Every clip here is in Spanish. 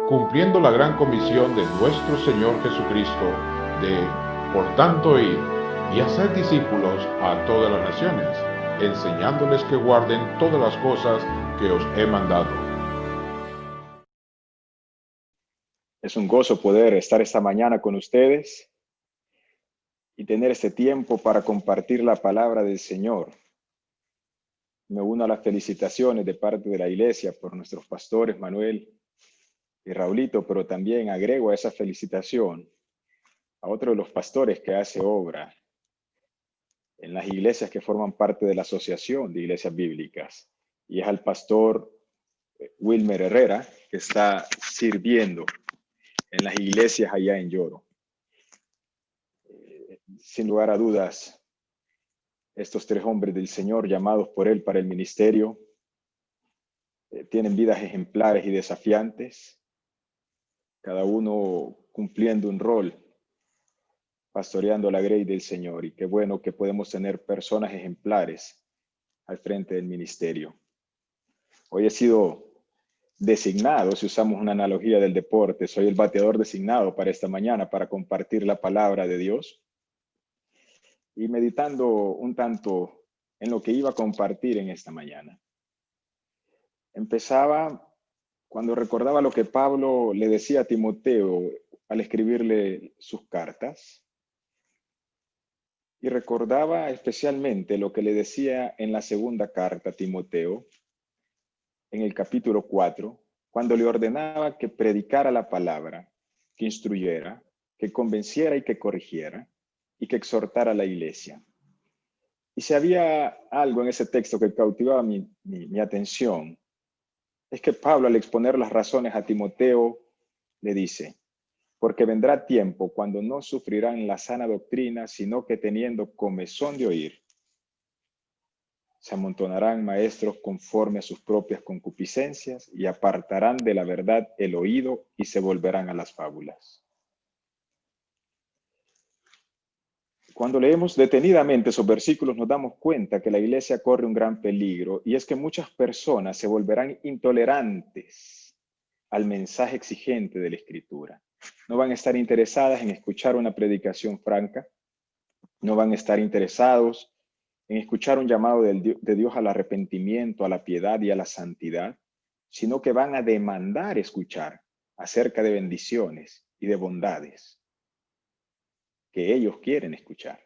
cumpliendo la gran comisión de nuestro Señor Jesucristo de, por tanto, ir y hacer discípulos a todas las naciones, enseñándoles que guarden todas las cosas que os he mandado. Es un gozo poder estar esta mañana con ustedes y tener este tiempo para compartir la palabra del Señor. Me uno a las felicitaciones de parte de la iglesia por nuestros pastores Manuel y Raulito, pero también agrego a esa felicitación a otro de los pastores que hace obra en las iglesias que forman parte de la Asociación de Iglesias Bíblicas, y es al pastor Wilmer Herrera, que está sirviendo en las iglesias allá en Lloro. Sin lugar a dudas, estos tres hombres del Señor llamados por Él para el ministerio tienen vidas ejemplares y desafiantes, cada uno cumpliendo un rol, pastoreando la grey del Señor. Y qué bueno que podemos tener personas ejemplares al frente del ministerio. Hoy he sido designado, si usamos una analogía del deporte, soy el bateador designado para esta mañana para compartir la palabra de Dios. Y meditando un tanto en lo que iba a compartir en esta mañana, empezaba cuando recordaba lo que Pablo le decía a Timoteo al escribirle sus cartas, y recordaba especialmente lo que le decía en la segunda carta a Timoteo, en el capítulo 4, cuando le ordenaba que predicara la palabra, que instruyera, que convenciera y que corrigiera, y que exhortara a la iglesia. Y si había algo en ese texto que cautivaba mi atención, es que Pablo, al exponer las razones a Timoteo, le dice: porque vendrá tiempo cuando no sufrirán la sana doctrina, sino que teniendo comezón de oír, se amontonarán maestros conforme a sus propias concupiscencias y apartarán de la verdad el oído y se volverán a las fábulas. Cuando leemos detenidamente esos versículos nos damos cuenta que la iglesia corre un gran peligro, y es que muchas personas se volverán intolerantes al mensaje exigente de la Escritura. No van a estar interesadas en escuchar una predicación franca, no van a estar interesados en escuchar un llamado de Dios al arrepentimiento, a la piedad y a la santidad, sino que van a demandar escuchar acerca de bendiciones y de bondades que ellos quieren escuchar.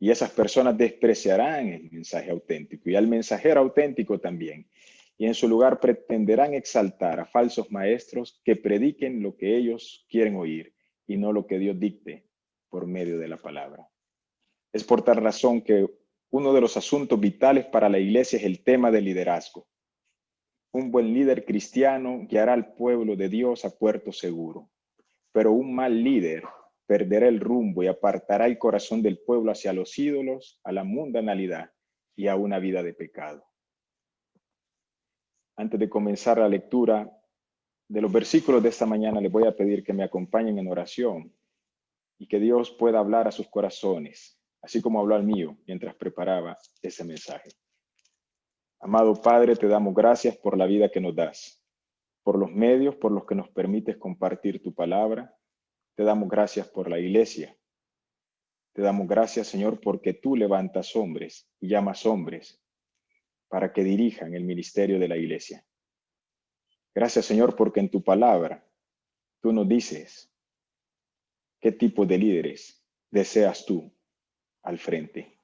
Y esas personas despreciarán el mensaje auténtico y al mensajero auténtico también. Y en su lugar pretenderán exaltar a falsos maestros que prediquen lo que ellos quieren oír y no lo que Dios dicte por medio de la palabra. Es por tal razón que uno de los asuntos vitales para la iglesia es el tema del liderazgo. Un buen líder cristiano guiará al pueblo de Dios a puerto seguro, pero un mal líder perderá el rumbo y apartará el corazón del pueblo hacia los ídolos, a la mundanalidad y a una vida de pecado. Antes de comenzar la lectura de los versículos de esta mañana, les voy a pedir que me acompañen en oración y que Dios pueda hablar a sus corazones, así como habló al mío mientras preparaba ese mensaje. Amado Padre, te damos gracias por la vida que nos das, por los medios por los que nos permites compartir tu palabra. Te damos gracias por la iglesia. Te damos gracias, Señor, porque tú levantas hombres y llamas hombres para que dirijan el ministerio de la iglesia. Gracias, Señor, porque en tu palabra tú nos dices qué tipo de líderes deseas tú al frente.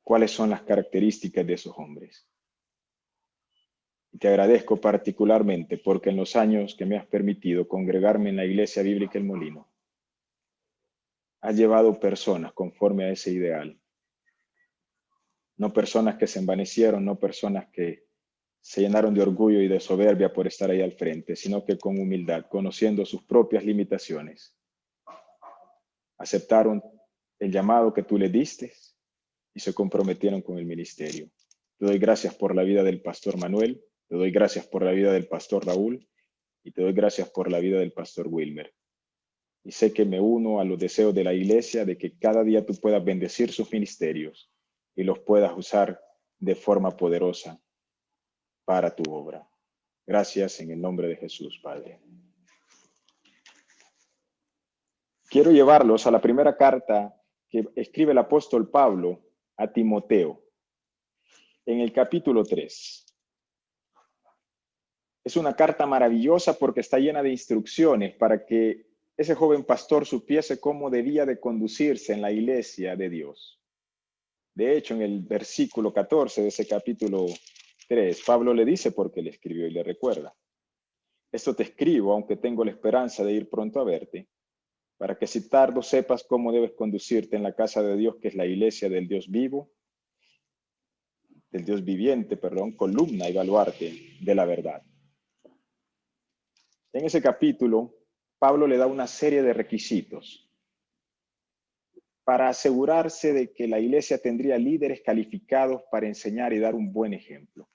¿Cuáles son las características de esos hombres? Y te agradezco particularmente porque en los años que me has permitido congregarme en la Iglesia Bíblica El Molino, has llevado personas conforme a ese ideal. No personas que se envanecieron, no personas que se llenaron de orgullo y de soberbia por estar ahí al frente, sino que con humildad, conociendo sus propias limitaciones, aceptaron el llamado que tú le diste y se comprometieron con el ministerio. Te doy gracias por la vida del pastor Manuel, te doy gracias por la vida del pastor Raúl y te doy gracias por la vida del pastor Wilmer. Y sé que me uno a los deseos de la iglesia de que cada día tú puedas bendecir sus ministerios y los puedas usar de forma poderosa para tu obra. Gracias en el nombre de Jesús, Padre. quiero llevarlos a la primera carta que escribe el apóstol Pablo a Timoteo, en el capítulo 3. Es una carta maravillosa porque está llena de instrucciones para que ese joven pastor supiese cómo debía de conducirse en la iglesia de Dios. De hecho, en el versículo 14 de ese capítulo 3, Pablo le dice por qué le escribió y le recuerda: esto te escribo, aunque tengo la esperanza de ir pronto a verte, para que si tardo sepas cómo debes conducirte en la casa de Dios, que es la iglesia del Dios vivo, del Dios viviente, columna y baluarte de la verdad. En ese capítulo, Pablo le da una serie de requisitos para asegurarse de que la iglesia tendría líderes calificados para enseñar y dar un buen ejemplo.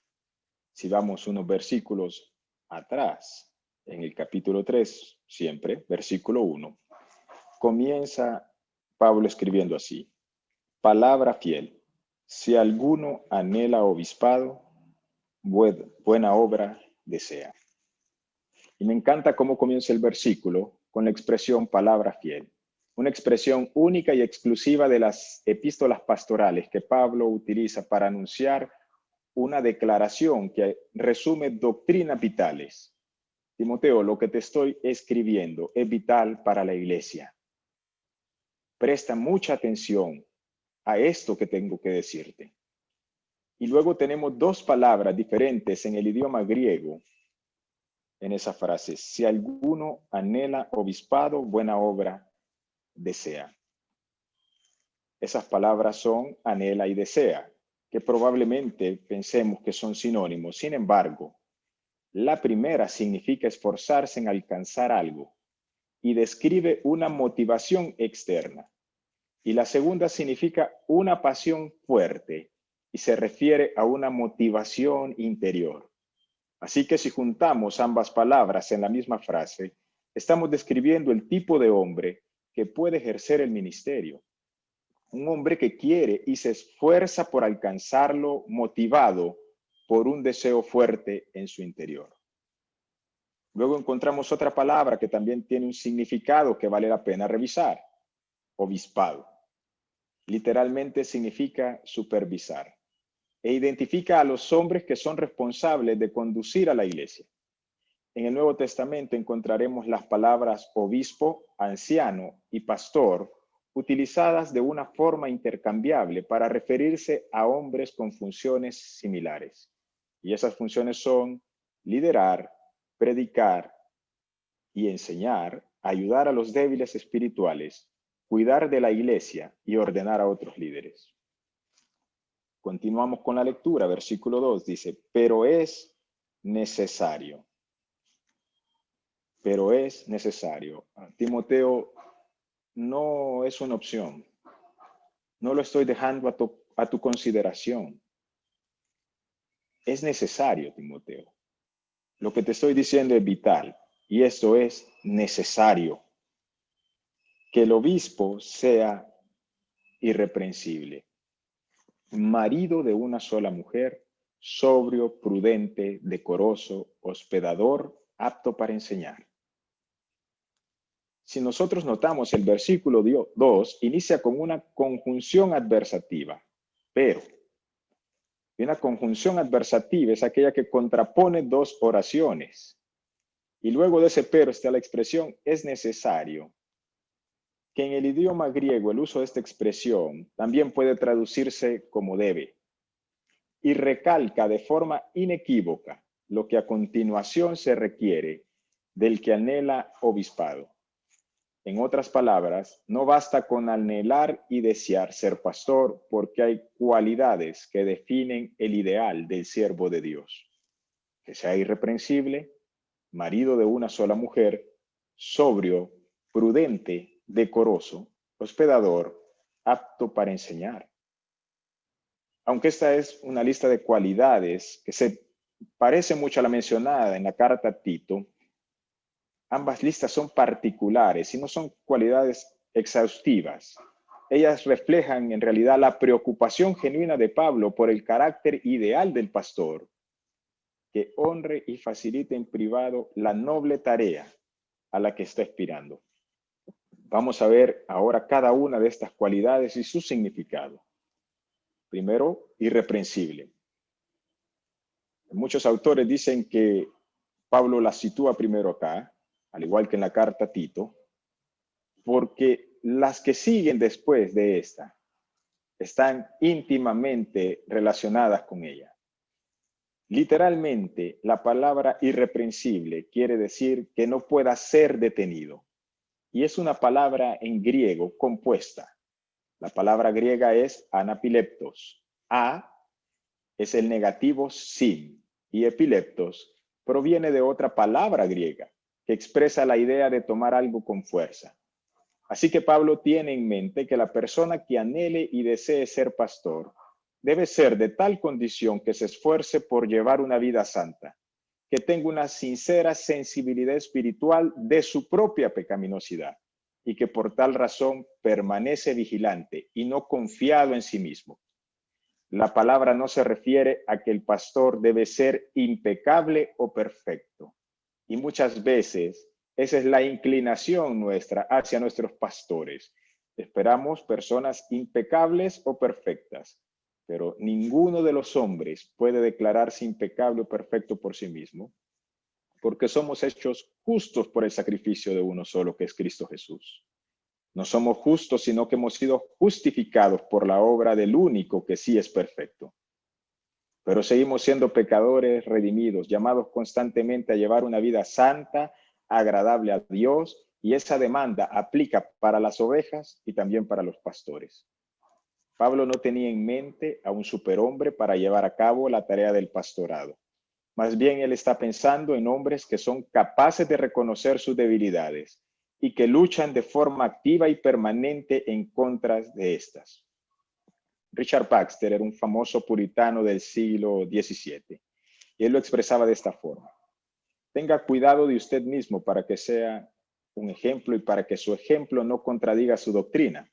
Si vamos unos versículos atrás, en el capítulo 3, siempre, versículo 1, comienza Pablo escribiendo así: palabra fiel, si alguno anhela obispado, buena obra desea. Y me encanta cómo comienza el versículo con la expresión palabra fiel, una expresión única y exclusiva de las epístolas pastorales que Pablo utiliza para anunciar una declaración que resume doctrinas vitales. Timoteo, lo que te estoy escribiendo es vital para la iglesia. Presta mucha atención a esto que tengo que decirte. Y luego tenemos dos palabras diferentes en el idioma griego en esa frase: si alguno anhela obispado, buena obra desea. Esas palabras son anhela y desea, que probablemente pensemos que son sinónimos. Sin embargo, la primera significa esforzarse en alcanzar algo y describe una motivación externa. Y la segunda significa una pasión fuerte y se refiere a una motivación interior. Así que si juntamos ambas palabras en la misma frase, estamos describiendo el tipo de hombre que puede ejercer el ministerio. Un hombre que quiere y se esfuerza por alcanzarlo, motivado por un deseo fuerte en su interior. Luego encontramos otra palabra que también tiene un significado que vale la pena revisar: obispado. Literalmente significa supervisar e identifica a los hombres que son responsables de conducir a la iglesia. En el Nuevo Testamento encontraremos las palabras obispo, anciano y pastor utilizadas de una forma intercambiable para referirse a hombres con funciones similares. Y esas funciones son liderar, predicar y enseñar, ayudar a los débiles espirituales, cuidar de la iglesia y ordenar a otros líderes. Continuamos con la lectura. Versículo 2 dice: pero es necesario. Pero es necesario. Timoteo, no es una opción. No lo estoy dejando a tu consideración. Es necesario, Timoteo. Lo que te estoy diciendo es vital, y esto es necesario. Que el obispo sea irreprensible, marido de una sola mujer, sobrio, prudente, decoroso, hospedador, apto para enseñar. Si nosotros notamos, el versículo 2 inicia con una conjunción adversativa, pero. Y una conjunción adversativa es aquella que contrapone dos oraciones. Y luego de ese pero está la expresión es necesario, que en el idioma griego el uso de esta expresión también puede traducirse como debe. Y recalca de forma inequívoca lo que a continuación se requiere del que anhela obispado. En otras palabras, no basta con anhelar y desear ser pastor, porque hay cualidades que definen el ideal del siervo de Dios: que sea irreprensible, marido de una sola mujer, sobrio, prudente, decoroso, hospedador, apto para enseñar. Aunque esta es una lista de cualidades que se parece mucho a la mencionada en la carta a Tito, ambas listas son particulares y no son cualidades exhaustivas. Ellas reflejan en realidad la preocupación genuina de Pablo por el carácter ideal del pastor, que honre y facilite en privado la noble tarea a la que está aspirando. Vamos a ver ahora cada una de estas cualidades y su significado. Primero, irreprensible. Muchos autores dicen que Pablo la sitúa primero acá, al igual que en la carta a Tito, porque las que siguen después de esta están íntimamente relacionadas con ella. Literalmente, la palabra irreprensible quiere decir que no pueda ser detenido. Y es una palabra en griego compuesta. La palabra griega es anapileptos. A es el negativo sin y epileptos proviene de otra palabra griega que expresa la idea de tomar algo con fuerza. Así que Pablo tiene en mente que la persona que anhele y desee ser pastor debe ser de tal condición que se esfuerce por llevar una vida santa, que tenga una sincera sensibilidad espiritual de su propia pecaminosidad y que por tal razón permanece vigilante y no confiado en sí mismo. La palabra no se refiere a que el pastor debe ser impecable o perfecto. Y muchas veces esa es la inclinación nuestra hacia nuestros pastores. Esperamos personas impecables o perfectas, pero ninguno de los hombres puede declararse impecable o perfecto por sí mismo, porque somos hechos justos por el sacrificio de uno solo, que es Cristo Jesús. No somos justos, sino que hemos sido justificados por la obra del único que sí es perfecto. Pero seguimos siendo pecadores redimidos, llamados constantemente a llevar una vida santa, agradable a Dios, y esa demanda aplica para las ovejas y también para los pastores. Pablo no tenía en mente a un superhombre para llevar a cabo la tarea del pastorado. Más bien él está pensando en hombres que son capaces de reconocer sus debilidades y que luchan de forma activa y permanente en contra de estas. Richard Baxter era un famoso puritano del siglo XVII y él lo expresaba de esta forma: tenga cuidado de usted mismo para que sea un ejemplo y para que su ejemplo no contradiga su doctrina,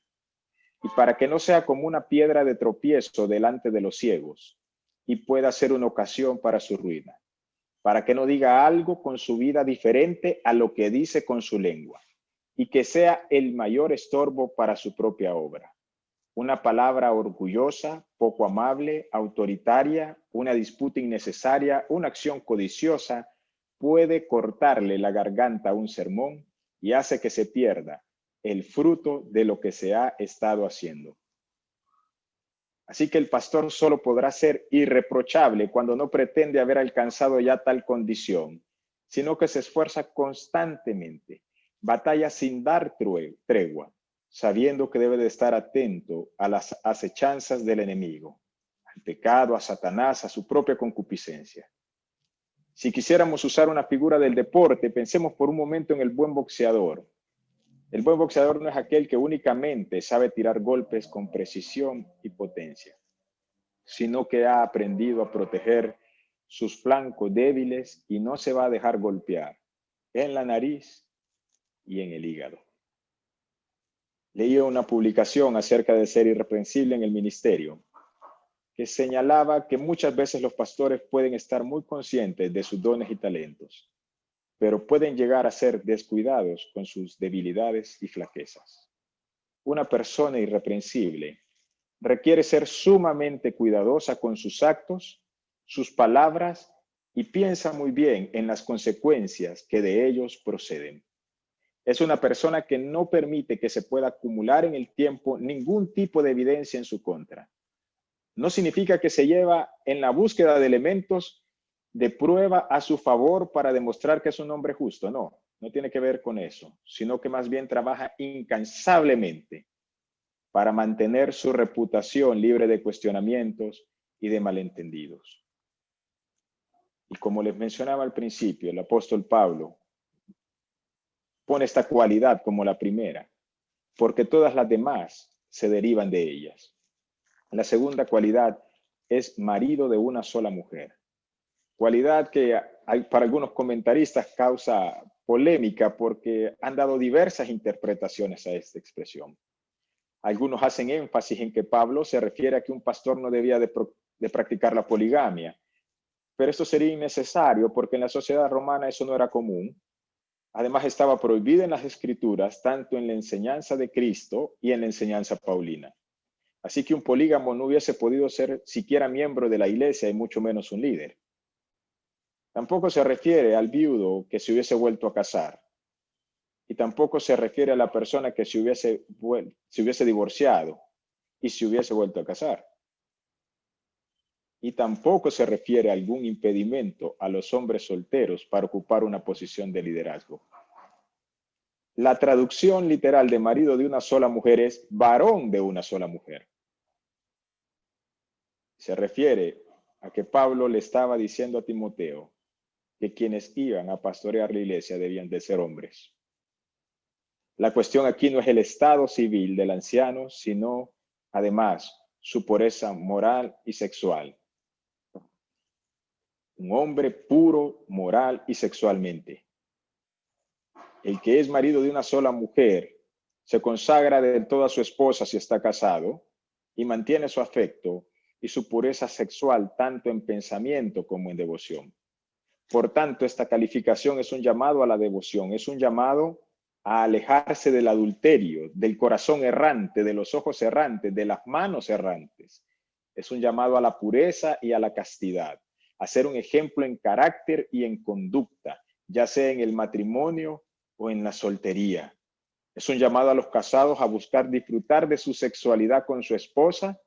y para que no sea como una piedra de tropiezo delante de los ciegos y pueda ser una ocasión para su ruina, para que no diga algo con su vida diferente a lo que dice con su lengua y que sea el mayor estorbo para su propia obra. Una palabra orgullosa, poco amable, autoritaria, una disputa innecesaria, una acción codiciosa puede cortarle la garganta a un sermón y hace que se pierda el fruto de lo que se ha estado haciendo. Así que el pastor solo podrá ser irreprochable cuando no pretende haber alcanzado ya tal condición, sino que se esfuerza constantemente, batalla sin dar tregua, sabiendo que debe de estar atento a las acechanzas del enemigo, al pecado, a Satanás, a su propia concupiscencia. Si quisiéramos usar una figura del deporte, pensemos por un momento en el buen boxeador. El buen boxeador no es aquel que únicamente sabe tirar golpes con precisión y potencia, sino que ha aprendido a proteger sus flancos débiles y no se va a dejar golpear en la nariz y en el hígado. Leí una publicación acerca de ser irreprensible en el ministerio que señalaba que muchas veces los pastores pueden estar muy conscientes de sus dones y talentos, pero pueden llegar a ser descuidados con sus debilidades y flaquezas. Una persona irreprensible requiere ser sumamente cuidadosa con sus actos, sus palabras y piensa muy bien en las consecuencias que de ellos proceden. Es una persona que no permite que se pueda acumular en el tiempo ningún tipo de evidencia en su contra. No significa que se lleva en la búsqueda de elementos de prueba a su favor para demostrar que es un hombre justo. No, no tiene que ver con eso, sino que más bien trabaja incansablemente para mantener su reputación libre de cuestionamientos y de malentendidos. Y como les mencionaba al principio, el apóstol Pablo pone esta cualidad como la primera, porque todas las demás se derivan de ellas. La segunda cualidad es marido de una sola mujer. Cualidad que para algunos comentaristas causa polémica porque han dado diversas interpretaciones a esta expresión. Algunos hacen énfasis en que Pablo se refiere a que un pastor no debía de practicar la poligamia, pero esto sería innecesario porque en la sociedad romana eso no era común. Además, estaba prohibida en las Escrituras, tanto en la enseñanza de Cristo y en la enseñanza paulina. Así que un polígamo no hubiese podido ser siquiera miembro de la iglesia y mucho menos un líder. Tampoco se refiere al viudo que se hubiese vuelto a casar. Y tampoco se refiere a la persona que se hubiese divorciado y se hubiese vuelto a casar. Y tampoco se refiere a algún impedimento a los hombres solteros para ocupar una posición de liderazgo. La traducción literal de marido de una sola mujer es varón de una sola mujer. Se refiere a que Pablo le estaba diciendo a Timoteo que quienes iban a pastorear la iglesia debían de ser hombres. La cuestión aquí no es el estado civil del anciano, sino además su pureza moral y sexual. Un hombre puro, moral y sexualmente. El que es marido de una sola mujer se consagra del todo a su esposa si está casado y mantiene su afecto y su pureza sexual tanto en pensamiento como en devoción. Por tanto, esta calificación es un llamado a la devoción, es un llamado a alejarse del adulterio, del corazón errante, de los ojos errantes, de las manos errantes. Es un llamado a la pureza y a la castidad, a ser un ejemplo en carácter y en conducta, ya sea en el matrimonio o en la soltería. Es un llamado a los casados a buscar disfrutar de su sexualidad con su esposa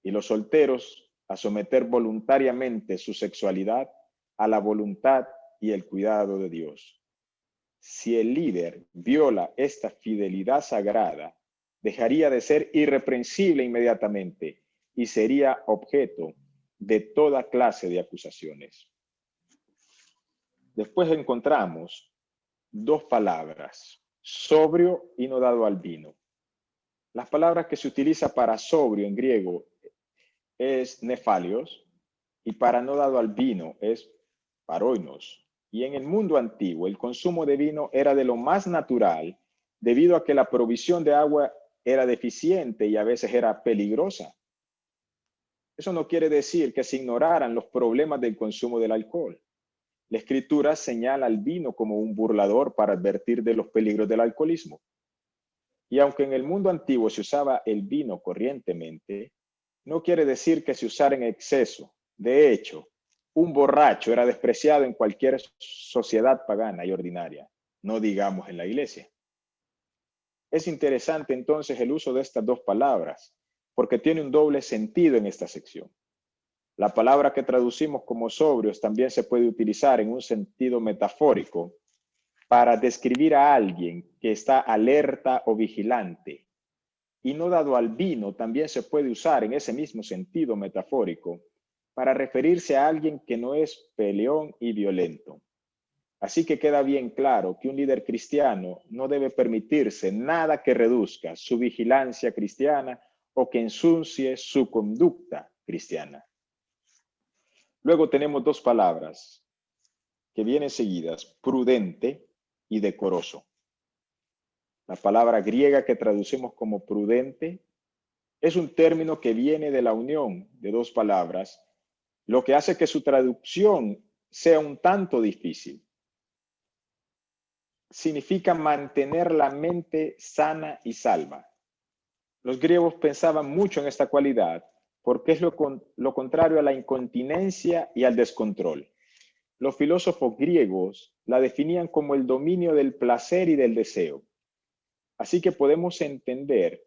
y los solteros a someter voluntariamente su sexualidad a la voluntad y el cuidado de Dios. Si el líder viola esta fidelidad sagrada, dejaría de ser irreprensible inmediatamente y sería objeto de toda clase de acusaciones. Después encontramos dos palabras, sobrio y no dado al vino. Las palabras que se utiliza para sobrio en griego es nefalios y para no dado al vino es paroinos. Y en el mundo antiguo el consumo de vino era de lo más natural debido a que la provisión de agua era deficiente y a veces era peligrosa. Eso no quiere decir que se ignoraran los problemas del consumo del alcohol. La Escritura señala al vino como un burlador para advertir de los peligros del alcoholismo. Y aunque en el mundo antiguo se usaba el vino corrientemente, no quiere decir que se usara en exceso. De hecho, un borracho era despreciado en cualquier sociedad pagana y ordinaria, no digamos en la iglesia. Es interesante entonces el uso de estas dos palabras, porque tiene un doble sentido en esta sección. La palabra que traducimos como sobrios también se puede utilizar en un sentido metafórico para describir a alguien que está alerta o vigilante. Y no dado al vino también se puede usar en ese mismo sentido metafórico para referirse a alguien que no es peleón y violento. Así que queda bien claro que un líder cristiano no debe permitirse nada que reduzca su vigilancia cristiana o que ensucie su conducta cristiana. Luego tenemos dos palabras que vienen seguidas, prudente y decoroso. La palabra griega que traducimos como prudente es un término que viene de la unión de dos palabras, lo que hace que su traducción sea un tanto difícil. Significa mantener la mente sana y salva. Los griegos pensaban mucho en esta cualidad porque es lo contrario a la incontinencia y al descontrol. Los filósofos griegos la definían como el dominio del placer y del deseo. Así que podemos entender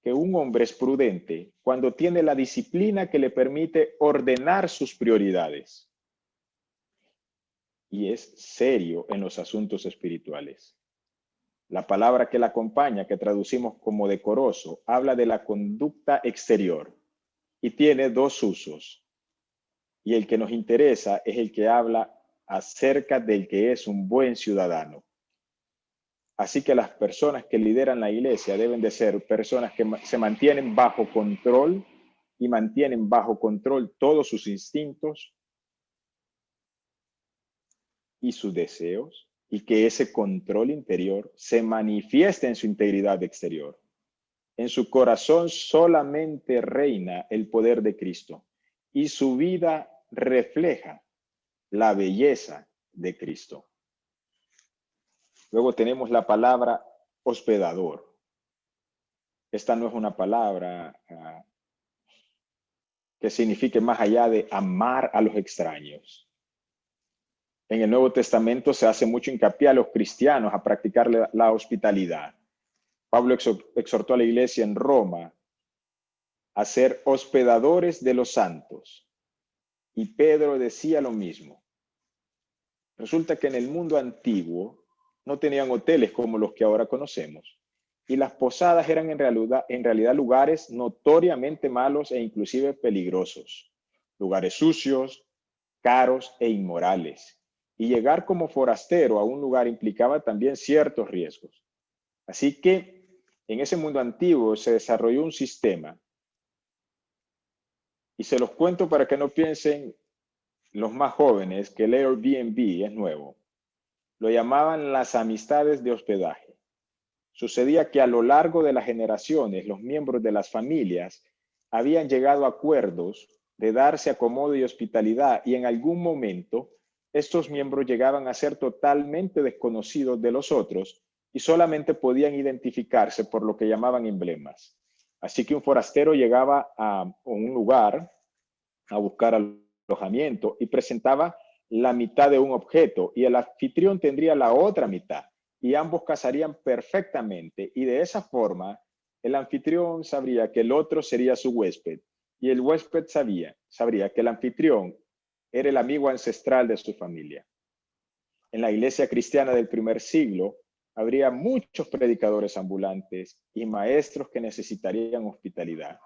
que un hombre es prudente cuando tiene la disciplina que le permite ordenar sus prioridades. Y es serio en los asuntos espirituales. La palabra que la acompaña, que traducimos como decoroso, habla de la conducta exterior y tiene dos usos. Y el que nos interesa es el que habla acerca del que es un buen ciudadano. Así que las personas que lideran la iglesia deben de ser personas que se mantienen bajo control y mantienen bajo control todos sus instintos y sus deseos, y que ese control interior se manifieste en su integridad exterior. En su corazón solamente reina el poder de Cristo y su vida refleja la belleza de Cristo. Luego tenemos la palabra hospedador. Esta no es una palabra que signifique más allá de amar a los extraños. En el Nuevo Testamento se hace mucho hincapié a los cristianos a practicar la hospitalidad. Pablo exhortó a la iglesia en Roma a ser hospedadores de los santos. Y Pedro decía lo mismo. Resulta que en el mundo antiguo no tenían hoteles como los que ahora conocemos. Y las posadas eran en realidad lugares notoriamente malos e inclusive peligrosos. Lugares sucios, caros e inmorales. Y llegar como forastero a un lugar implicaba también ciertos riesgos. Así que en ese mundo antiguo se desarrolló un sistema. Y se los cuento para que no piensen los más jóvenes que el Airbnb es nuevo. Lo llamaban las amistades de hospedaje. Sucedía que a lo largo de las generaciones, los miembros de las familias habían llegado a acuerdos de darse acomodo y hospitalidad, y en algún momento estos miembros llegaban a ser totalmente desconocidos de los otros y solamente podían identificarse por lo que llamaban emblemas. Así que un forastero llegaba a un lugar a buscar alojamiento y presentaba la mitad de un objeto y el anfitrión tendría la otra mitad y ambos casarían perfectamente, y de esa forma el anfitrión sabría que el otro sería su huésped y el huésped sabría que el anfitrión era el amigo ancestral de su familia. En la iglesia cristiana del primer siglo habría muchos predicadores ambulantes y maestros que necesitarían hospitalidad.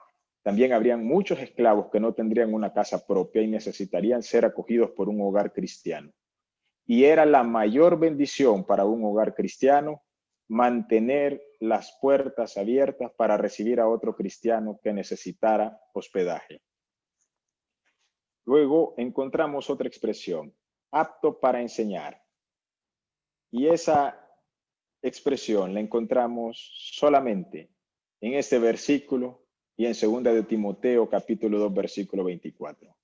También habrían muchos esclavos que no tendrían una casa propia y necesitarían ser acogidos por un hogar cristiano. Y era la mayor bendición para un hogar cristiano mantener las puertas abiertas para recibir a otro cristiano que necesitara hospedaje. Luego encontramos otra expresión, apto para enseñar. Y esa expresión la encontramos solamente en este versículo y en 2 de Timoteo capítulo 2 versículo 24.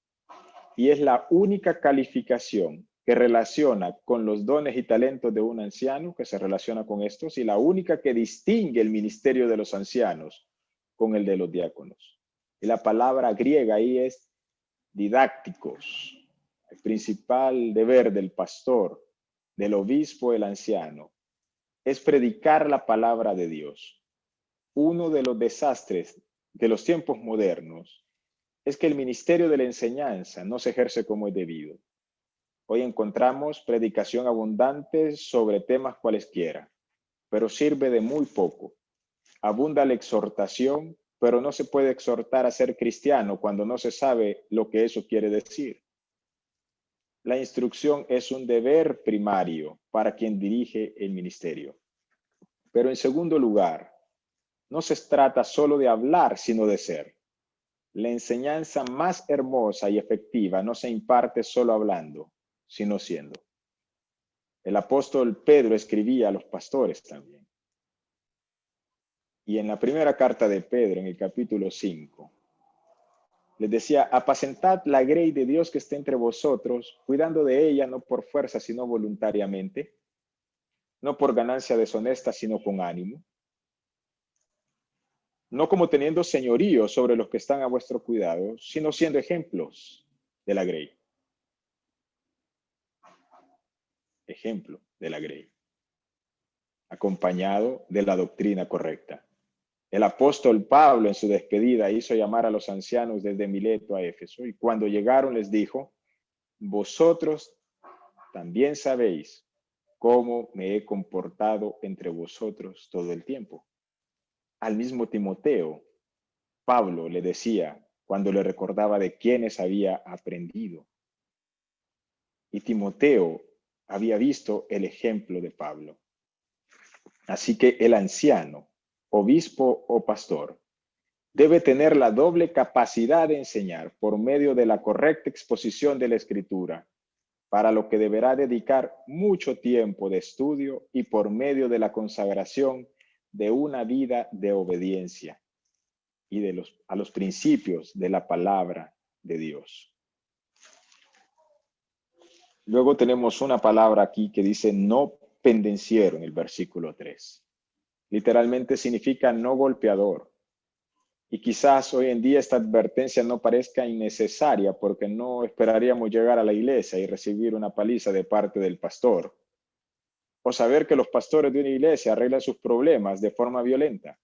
Y es la única calificación que relaciona con los dones y talentos de un anciano, que se relaciona con estos, y la única que distingue el ministerio de los ancianos con el de los diáconos. Y la palabra griega ahí es didácticos. El principal deber del pastor, del obispo, el anciano, es predicar la palabra de Dios. Uno de los desastres de los tiempos modernos es que el ministerio de la enseñanza no se ejerce como es debido. Hoy encontramos predicación abundante sobre temas cualesquiera, pero sirve de muy poco. Abunda la exhortación, pero no se puede exhortar a ser cristiano cuando no se sabe lo que eso quiere decir. La instrucción es un deber primario para quien dirige el ministerio. Pero en segundo lugar, no se trata solo de hablar, sino de ser. La enseñanza más hermosa y efectiva no se imparte solo hablando, sino siendo. El apóstol Pedro escribía a los pastores también. Y en la primera carta de Pedro, en el capítulo 5, les decía, apacentad la grey de Dios que está entre vosotros, cuidando de ella no por fuerza, sino voluntariamente, no por ganancia deshonesta, sino con ánimo, no como teniendo señorío sobre los que están a vuestro cuidado, sino siendo ejemplos de la grey. Ejemplo de la grey, acompañado de la doctrina correcta. El apóstol Pablo en su despedida hizo llamar a los ancianos desde Mileto a Éfeso, y cuando llegaron les dijo, vosotros también sabéis cómo me he comportado entre vosotros todo el tiempo. Al mismo Timoteo, Pablo le decía cuando le recordaba de quienes había aprendido. Y Timoteo había visto el ejemplo de Pablo. Así que el anciano, obispo o pastor, debe tener la doble capacidad de enseñar por medio de la correcta exposición de la Escritura, para lo que deberá dedicar mucho tiempo de estudio y por medio de la consagración de una vida de obediencia y a los principios de la palabra de Dios. Luego tenemos una palabra aquí que dice no pendenciero en el versículo 3. Literalmente significa no golpeador. Y quizás hoy en día esta advertencia no parezca innecesaria porque no esperaríamos llegar a la iglesia y recibir una paliza de parte del pastor. O saber que los pastores de una iglesia arreglan sus problemas de forma violenta.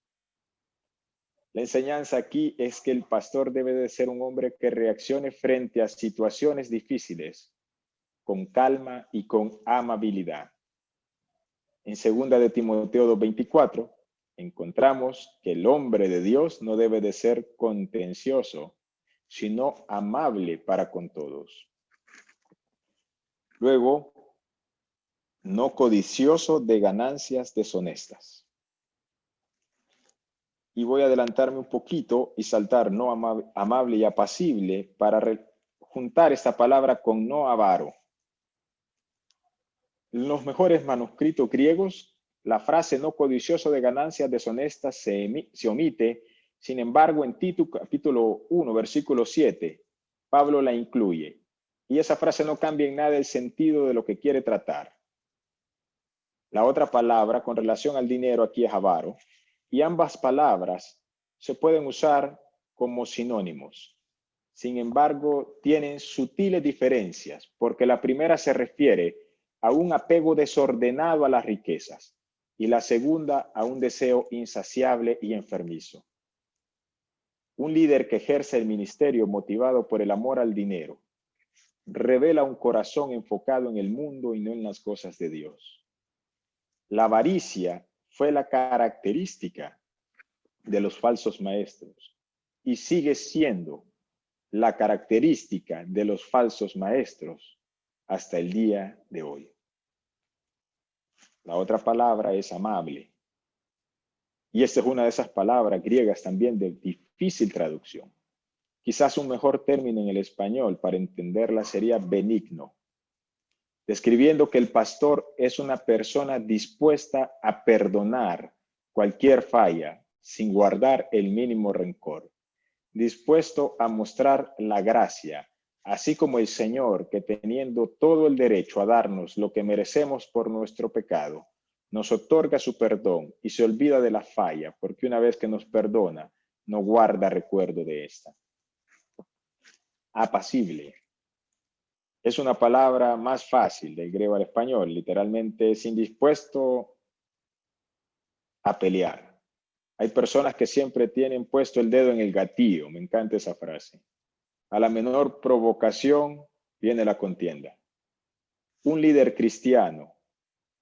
La enseñanza aquí es que el pastor debe de ser un hombre que reaccione frente a situaciones difíciles con calma y con amabilidad. En 2 de Timoteo 2:24 encontramos que el hombre de Dios no debe de ser contencioso, sino amable para con todos. Luego, no codicioso de ganancias deshonestas. Y voy a adelantarme un poquito y saltar no amable y apacible para juntar esta palabra con no avaro. En los mejores manuscritos griegos, la frase no codicioso de ganancias deshonestas se omite. Sin embargo, en Tito capítulo 1, versículo 7, Pablo la incluye. Y esa frase no cambia en nada el sentido de lo que quiere tratar. La otra palabra con relación al dinero aquí es avaro. Y ambas palabras se pueden usar como sinónimos. Sin embargo, tienen sutiles diferencias, porque la primera se refiere a un apego desordenado a las riquezas y la segunda a un deseo insaciable y enfermizo. Un líder que ejerce el ministerio motivado por el amor al dinero revela un corazón enfocado en el mundo y no en las cosas de Dios. La avaricia fue la característica de los falsos maestros y sigue siendo la característica de los falsos maestros hasta el día de hoy. La otra palabra es amable. Y esta es una de esas palabras griegas también de difícil traducción. Quizás un mejor término en el español para entenderla sería benigno, describiendo que el pastor es una persona dispuesta a perdonar cualquier falla sin guardar el mínimo rencor, dispuesto a mostrar la gracia, así como el Señor, que teniendo todo el derecho a darnos lo que merecemos por nuestro pecado, nos otorga su perdón y se olvida de la falla, porque una vez que nos perdona, no guarda recuerdo de esta. Apacible. Es una palabra más fácil del griego al español, literalmente es indispuesto a pelear. Hay personas que siempre tienen puesto el dedo en el gatillo, me encanta esa frase. A la menor provocación viene la contienda. Un líder cristiano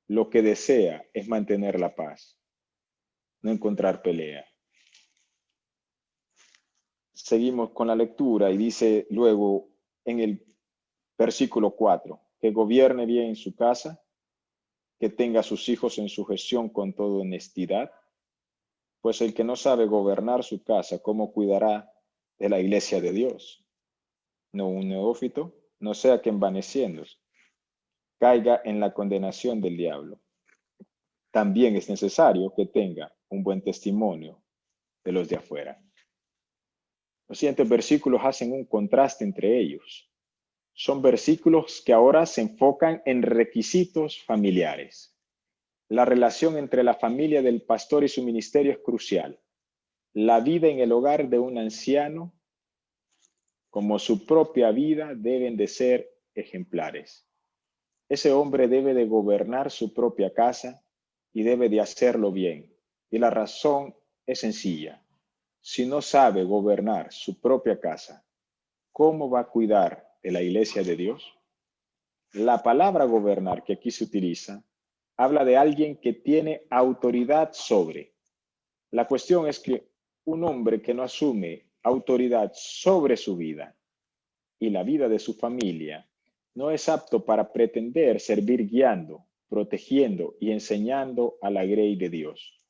lo que desea es mantener la paz, no encontrar pelea. Seguimos con la lectura y dice luego en el versículo 4, que gobierne bien su casa, que tenga a sus hijos en sujeción con toda honestidad, pues el que no sabe gobernar su casa, ¿cómo cuidará de la iglesia de Dios? No un neófito, no sea que envaneciéndose caiga en la condenación del diablo. También es necesario que tenga un buen testimonio de los de afuera. Los siguientes versículos hacen un contraste entre ellos. Son versículos que ahora se enfocan en requisitos familiares. La relación entre la familia del pastor y su ministerio es crucial. La vida en el hogar de un anciano, como su propia vida, deben de ser ejemplares. Ese hombre debe de gobernar su propia casa y debe de hacerlo bien. Y la razón es sencilla. Si no sabe gobernar su propia casa, ¿cómo va a cuidar de la iglesia de Dios? La palabra gobernar que aquí se utiliza habla de alguien que tiene autoridad sobre. La cuestión es que un hombre que no asume autoridad sobre su vida y la vida de su familia no es apto para pretender servir guiando, protegiendo y enseñando a la grey de Dios.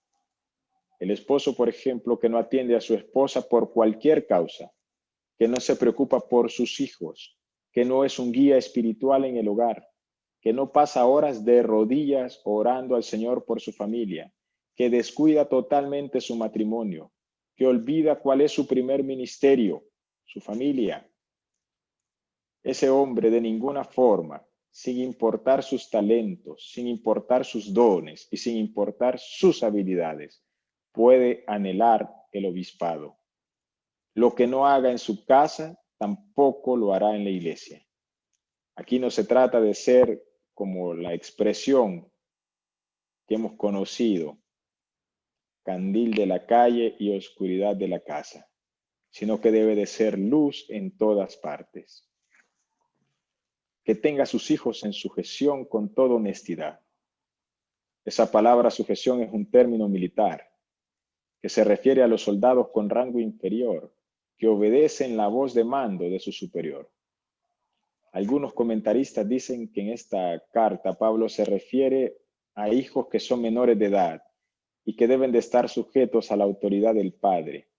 El esposo, por ejemplo, que no atiende a su esposa por cualquier causa, que no se preocupa por sus hijos, que no es un guía espiritual en el hogar, que no pasa horas de rodillas orando al Señor por su familia, que descuida totalmente su matrimonio, que olvida cuál es su primer ministerio, su familia. Ese hombre de ninguna forma sin importar sus talentos, sin importar sus dones y sin importar sus habilidades, puede anhelar el obispado. Lo que no haga en su casa, tampoco lo hará en la iglesia. Aquí no se trata de ser como la expresión que hemos conocido, candil de la calle y oscuridad de la casa, sino que debe de ser luz en todas partes. Que tenga a sus hijos en sujeción con toda honestidad. Esa palabra sujeción es un término militar que se refiere a los soldados con rango inferior que obedecen la voz de mando de su superior. Algunos comentaristas dicen que en esta carta Pablo se refiere a hijos que son menores de edad y que deben de estar sujetos a la autoridad del padre,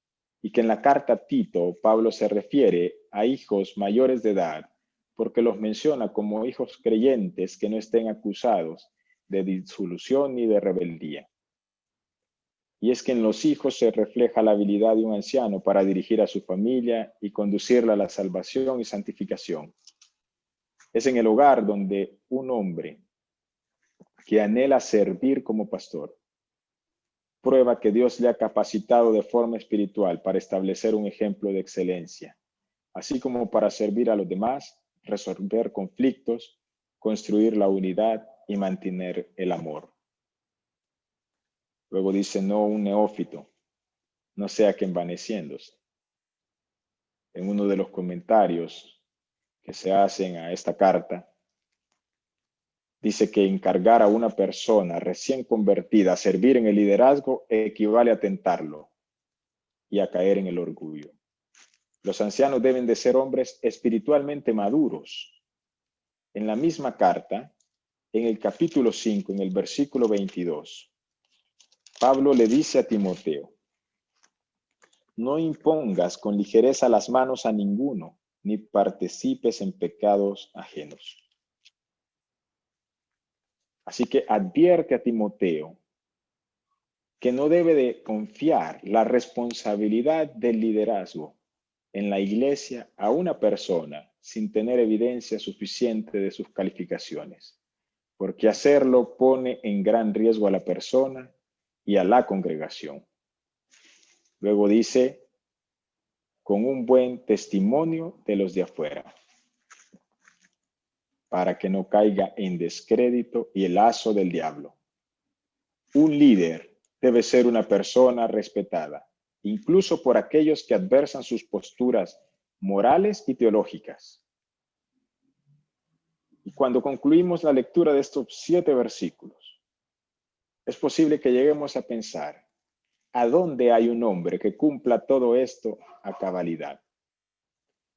y que en la carta a Tito Pablo se refiere a hijos mayores de edad porque los menciona como hijos creyentes que no estén acusados de disolución ni de rebeldía. Y es que en los hijos se refleja la habilidad de un anciano para dirigir a su familia y conducirla a la salvación y santificación. Es en el hogar donde un hombre que anhela servir como pastor prueba que Dios le ha capacitado de forma espiritual para establecer un ejemplo de excelencia, así como para servir a los demás, resolver conflictos, construir la unidad y mantener el amor. Luego dice, no un neófito, no sea que envaneciéndose. En uno de los comentarios que se hacen a esta carta, dice que encargar a una persona recién convertida a servir en el liderazgo equivale a tentarlo y a caer en el orgullo. Los ancianos deben de ser hombres espiritualmente maduros. En la misma carta, en el capítulo 5, en el versículo 22, Pablo le dice a Timoteo, no impongas con ligereza las manos a ninguno, ni participes en pecados ajenos. Así que advierte a Timoteo que no debe de confiar la responsabilidad del liderazgo en la iglesia a una persona sin tener evidencia suficiente de sus calificaciones, porque hacerlo pone en gran riesgo a la persona y a la congregación. Luego dice, con un buen testimonio de los de afuera, para que no caiga en descrédito y el lazo del diablo. Un líder debe ser una persona respetada, incluso por aquellos que adversan sus posturas morales y teológicas. Y cuando concluimos la lectura de estos 7 versículos, es posible que lleguemos a pensar, ¿a dónde hay un hombre que cumpla todo esto a cabalidad?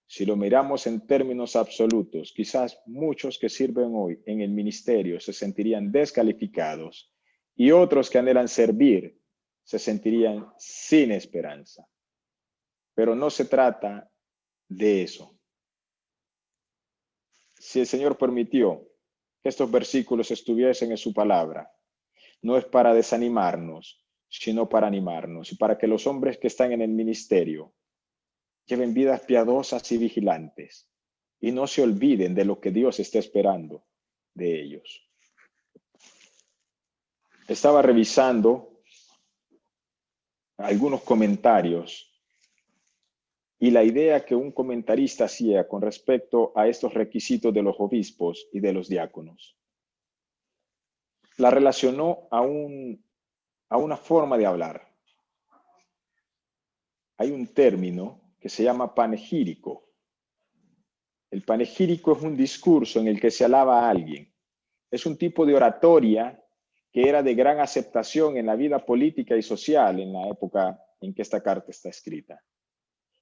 Si lo miramos en términos absolutos, quizás muchos que sirven hoy en el ministerio se sentirían descalificados y otros que anhelan servir se sentirían sin esperanza. Pero no se trata de eso. Si el Señor permitió que estos versículos estuviesen en su palabra, no es para desanimarnos, sino para animarnos y para que los hombres que están en el ministerio lleven vidas piadosas y vigilantes y no se olviden de lo que Dios está esperando de ellos. Estaba revisando algunos comentarios y la idea que un comentarista hacía con respecto a estos requisitos de los obispos y de los diáconos la relacionó a una forma de hablar. Hay un término que se llama panegírico. El panegírico es un discurso en el que se alaba a alguien. Es un tipo de oratoria que era de gran aceptación en la vida política y social en la época en que esta carta está escrita.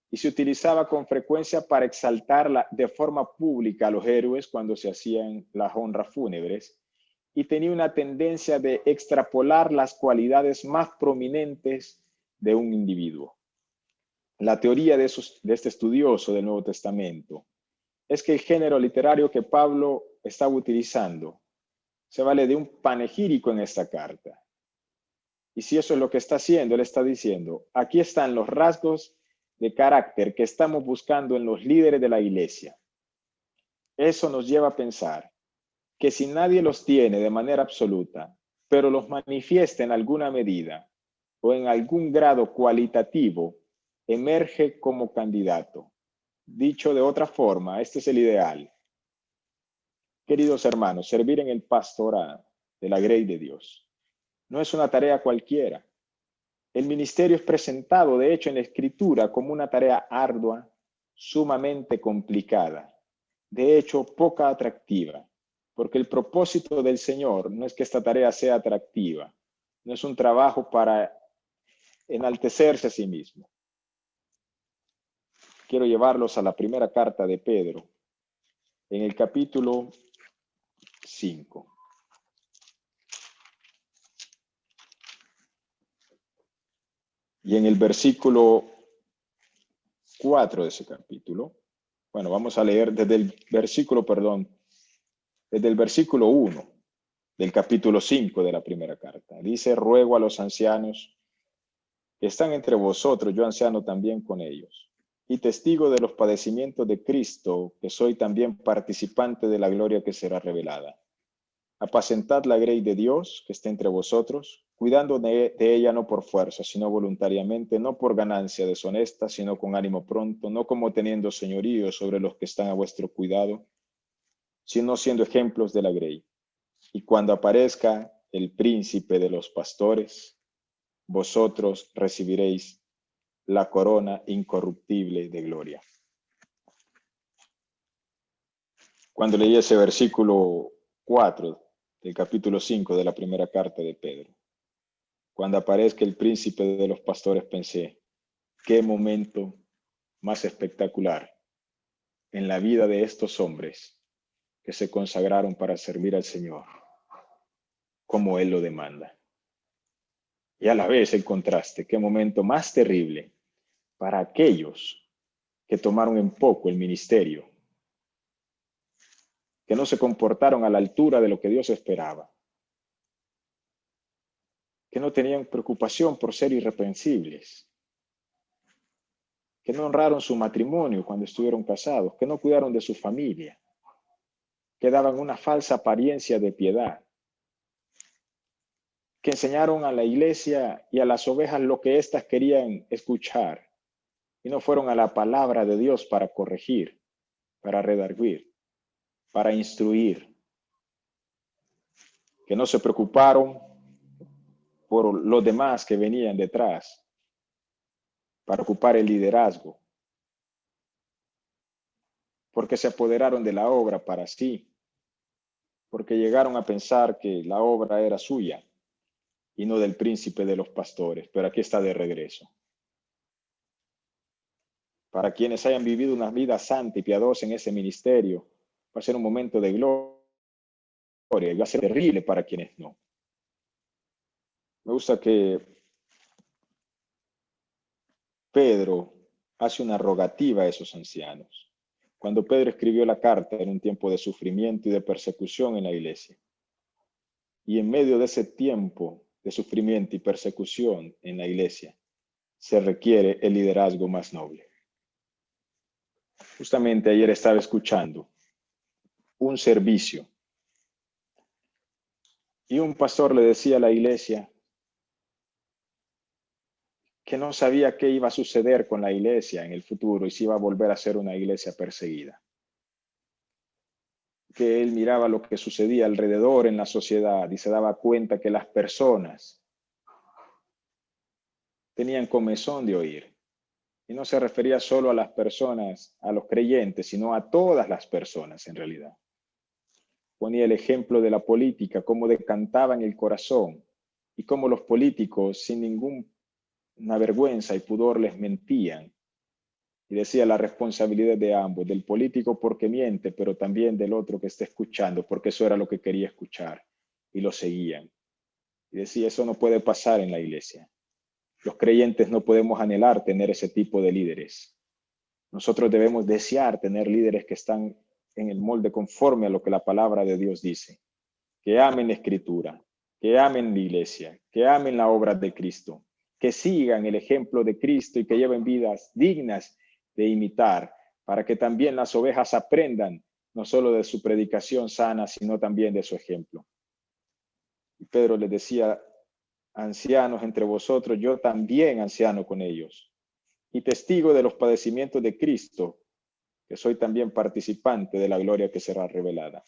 Y se utilizaba con frecuencia para exaltar de forma pública a los héroes cuando se hacían las honras fúnebres, y tenía una tendencia de extrapolar las cualidades más prominentes de un individuo. La teoría de este estudioso del Nuevo Testamento es que el género literario que Pablo estaba utilizando se vale de un panegírico en esta carta. Y si eso es lo que está haciendo, él está diciendo, aquí están los rasgos de carácter que estamos buscando en los líderes de la iglesia. Eso nos lleva a pensar que si nadie los tiene de manera absoluta, pero los manifiesta en alguna medida o en algún grado cualitativo, emerge como candidato. Dicho de otra forma, este es el ideal. Queridos hermanos, servir en el pastorado de la grey de Dios no es una tarea cualquiera. El ministerio es presentado, de hecho, en la Escritura como una tarea ardua, sumamente complicada, de hecho, poca atractiva, porque el propósito del Señor no es que esta tarea sea atractiva, no es un trabajo para enaltecerse a sí mismo. Quiero llevarlos a la primera carta de Pedro, en el capítulo 5. Y en el versículo 4 de ese capítulo, bueno, vamos a leer desde el versículo 1 del capítulo 5 de la primera carta. Dice: ruego a los ancianos que están entre vosotros, yo anciano también con ellos, y testigo de los padecimientos de Cristo, que soy también participante de la gloria que será revelada. Apacentad la grey de Dios que está entre vosotros, cuidando de ella no por fuerza, sino voluntariamente, no por ganancia deshonesta, sino con ánimo pronto, no como teniendo señorío sobre los que están a vuestro cuidado, sino siendo ejemplos de la grey. Y cuando aparezca el príncipe de los pastores, vosotros recibiréis la corona incorruptible de gloria. Cuando leí ese versículo 4 del capítulo 5 de la primera carta de Pedro, cuando aparezca el príncipe de los pastores, pensé, qué momento más espectacular en la vida de estos hombres que se consagraron para servir al Señor, como Él lo demanda. Y a la vez el contraste, qué momento más terrible para aquellos que tomaron en poco el ministerio, que no se comportaron a la altura de lo que Dios esperaba, que no tenían preocupación por ser irreprensibles, que no honraron su matrimonio cuando estuvieron casados, que no cuidaron de su familia, que daban una falsa apariencia de piedad, que enseñaron a la iglesia y a las ovejas lo que éstas querían escuchar y no fueron a la palabra de Dios para corregir, para redarguir, para instruir, que no se preocuparon por los demás que venían detrás para ocupar el liderazgo, porque se apoderaron de la obra para sí, porque llegaron a pensar que la obra era suya y no del príncipe de los pastores, pero aquí está de regreso. Para quienes hayan vivido una vida santa y piadosa en ese ministerio, va a ser un momento de gloria y va a ser terrible para quienes no. Me gusta que Pedro hace una rogativa a esos ancianos. Cuando Pedro escribió la carta en un tiempo de sufrimiento y de persecución en la iglesia. Y en medio de ese tiempo de sufrimiento y persecución en la iglesia, se requiere el liderazgo más noble. Justamente ayer estaba escuchando un servicio y un pastor le decía a la iglesia que no sabía qué iba a suceder con la iglesia en el futuro y si iba a volver a ser una iglesia perseguida. Que él miraba lo que sucedía alrededor en la sociedad y se daba cuenta que las personas tenían comezón de oír. Y no se refería solo a las personas, a los creyentes, sino a todas las personas en realidad. Ponía el ejemplo de la política, cómo decantaban el corazón y cómo los políticos sin ninguna vergüenza y pudor les mentían. Y decía la responsabilidad de ambos, del político porque miente, pero también del otro que está escuchando, porque eso era lo que quería escuchar. Y lo seguían. Y decía, eso no puede pasar en la iglesia. Los creyentes no podemos anhelar tener ese tipo de líderes. Nosotros debemos desear tener líderes que están en el molde conforme a lo que la palabra de Dios dice. Que amen la escritura, que amen la iglesia, que amen la obra de Cristo, que sigan el ejemplo de Cristo y que lleven vidas dignas de imitar, para que también las ovejas aprendan no solo de su predicación sana, sino también de su ejemplo. Y Pedro les decía, ancianos entre vosotros, yo también anciano con ellos, y testigo de los padecimientos de Cristo, que soy también participante de la gloria que será revelada.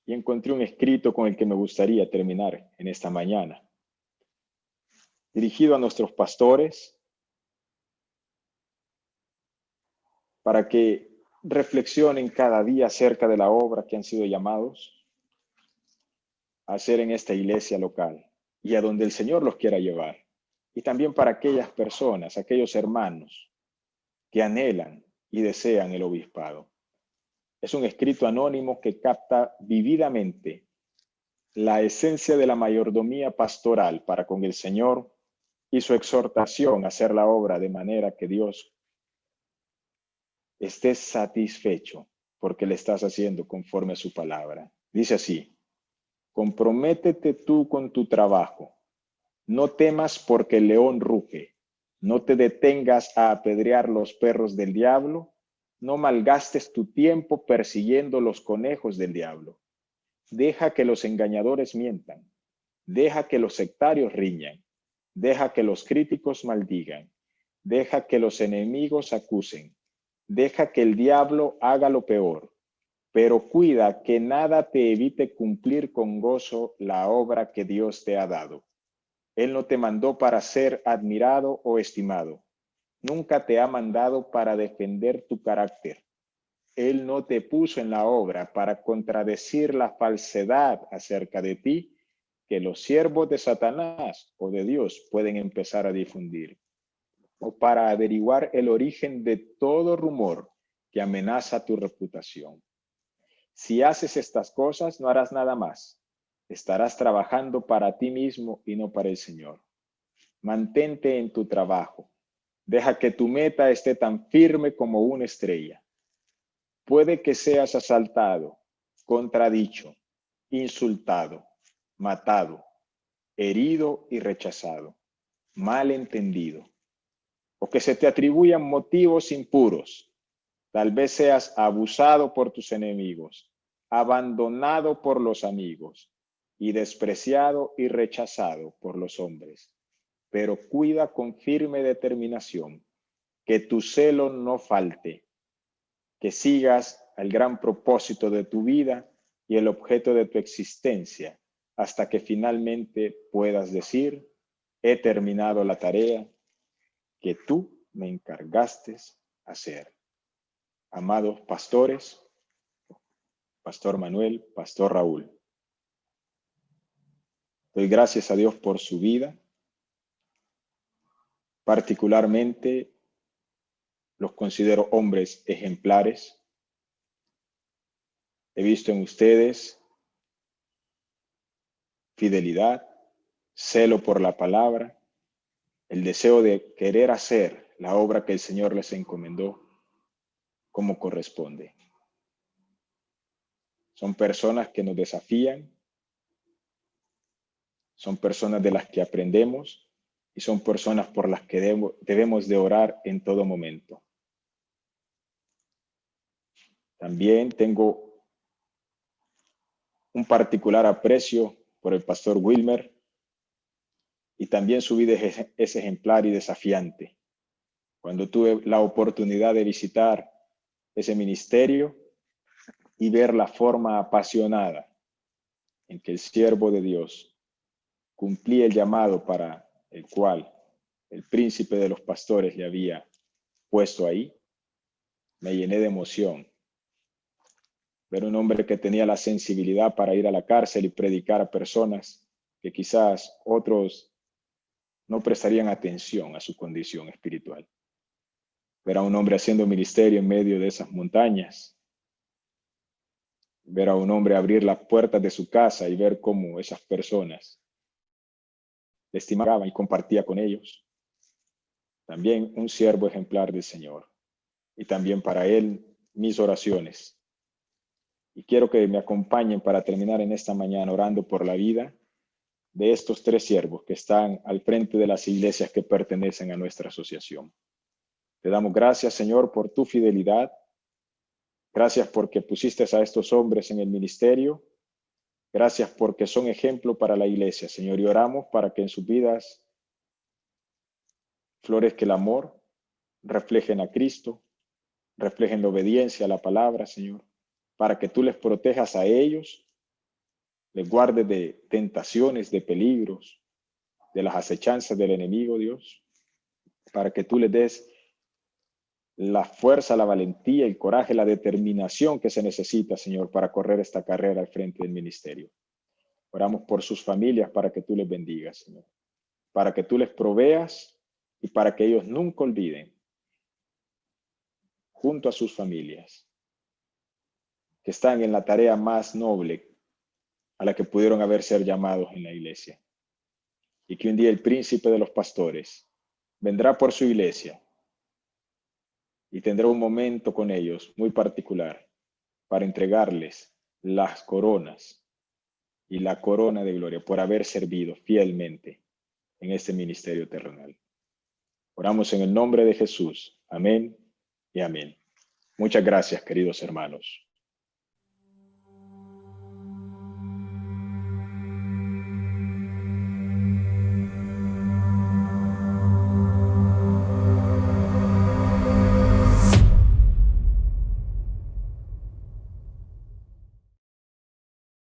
Y encontré un escrito con el que me gustaría terminar en esta mañana, dirigido a nuestros pastores, para que reflexionen cada día acerca de la obra que han sido llamados a hacer en esta iglesia local y a donde el Señor los quiera llevar. Y también para aquellas personas, aquellos hermanos que anhelan y desean el obispado. Es un escrito anónimo que capta vividamente la esencia de la mayordomía pastoral para con el Señor y su exhortación a hacer la obra de manera que Dios esté satisfecho porque le estás haciendo conforme a su palabra. Dice así: comprométete tú con tu trabajo. No temas porque el león ruge. No te detengas a apedrear los perros del diablo. No malgastes tu tiempo persiguiendo los conejos del diablo. Deja que los engañadores mientan. Deja que los sectarios riñan. Deja que los críticos maldigan. Deja que los enemigos acusen. Deja que el diablo haga lo peor. Pero cuida que nada te evite cumplir con gozo la obra que Dios te ha dado. Él no te mandó para ser admirado o estimado. Nunca te ha mandado para defender tu carácter. Él no te puso en la obra para contradecir la falsedad acerca de ti que los siervos de Satanás o de Dios pueden empezar a difundir, o para averiguar el origen de todo rumor que amenaza tu reputación. Si haces estas cosas, no harás nada más. Estarás trabajando para ti mismo y no para el Señor. Mantente en tu trabajo. Deja que tu meta esté tan firme como una estrella. Puede que seas asaltado, contradicho, insultado, matado, herido y rechazado, mal entendido, o que se te atribuyan motivos impuros. Tal vez seas abusado por tus enemigos, abandonado por los amigos y despreciado y rechazado por los hombres. Pero cuida con firme determinación que tu celo no falte, que sigas al gran propósito de tu vida y el objeto de tu existencia, hasta que finalmente puedas decir: he terminado la tarea que tú me encargaste hacer. Amados pastores, Pastor Manuel, Pastor Raúl, doy gracias a Dios por su vida. Particularmente los considero hombres ejemplares. He visto en ustedes fidelidad, celo por la palabra, el deseo de querer hacer la obra que el Señor les encomendó como corresponde. Son personas que nos desafían, son personas de las que aprendemos y son personas por las que debemos de orar en todo momento. También tengo un particular aprecio por el pastor Wilmer, y también su vida es ejemplar y desafiante. Cuando tuve la oportunidad de visitar ese ministerio y ver la forma apasionada en que el siervo de Dios cumplía el llamado para el cual el príncipe de los pastores le había puesto ahí, me llené de emoción. Ver un hombre que tenía la sensibilidad para ir a la cárcel y predicar a personas que quizás otros no prestarían atención a su condición espiritual. Ver a un hombre haciendo ministerio en medio de esas montañas. Ver a un hombre abrir las puertas de su casa y ver cómo esas personas le estimaban y compartía con ellos. También un siervo ejemplar del Señor. Y también para él mis oraciones. Y quiero que me acompañen para terminar en esta mañana orando por la vida de estos 3 siervos que están al frente de las iglesias que pertenecen a nuestra asociación. Te damos gracias, Señor, por tu fidelidad. Gracias porque pusiste a estos hombres en el ministerio. Gracias porque son ejemplo para la iglesia, Señor. Y oramos para que en sus vidas florezca el amor, reflejen a Cristo, reflejen la obediencia a la palabra, Señor, para que tú les protejas a ellos, les guardes de tentaciones, de peligros, de las acechanzas del enemigo, Dios, para que tú les des la fuerza, la valentía, el coraje, la determinación que se necesita, Señor, para correr esta carrera al frente del ministerio. Oramos por sus familias para que tú les bendigas, Señor, para que tú les proveas y para que ellos nunca olviden, junto a sus familias, que están en la tarea más noble a la que pudieron haber ser llamados en la iglesia. Y que un día el príncipe de los pastores vendrá por su iglesia y tendrá un momento con ellos muy particular para entregarles las coronas y la corona de gloria por haber servido fielmente en este ministerio terrenal. Oramos en el nombre de Jesús. Amén y amén. Muchas gracias, queridos hermanos.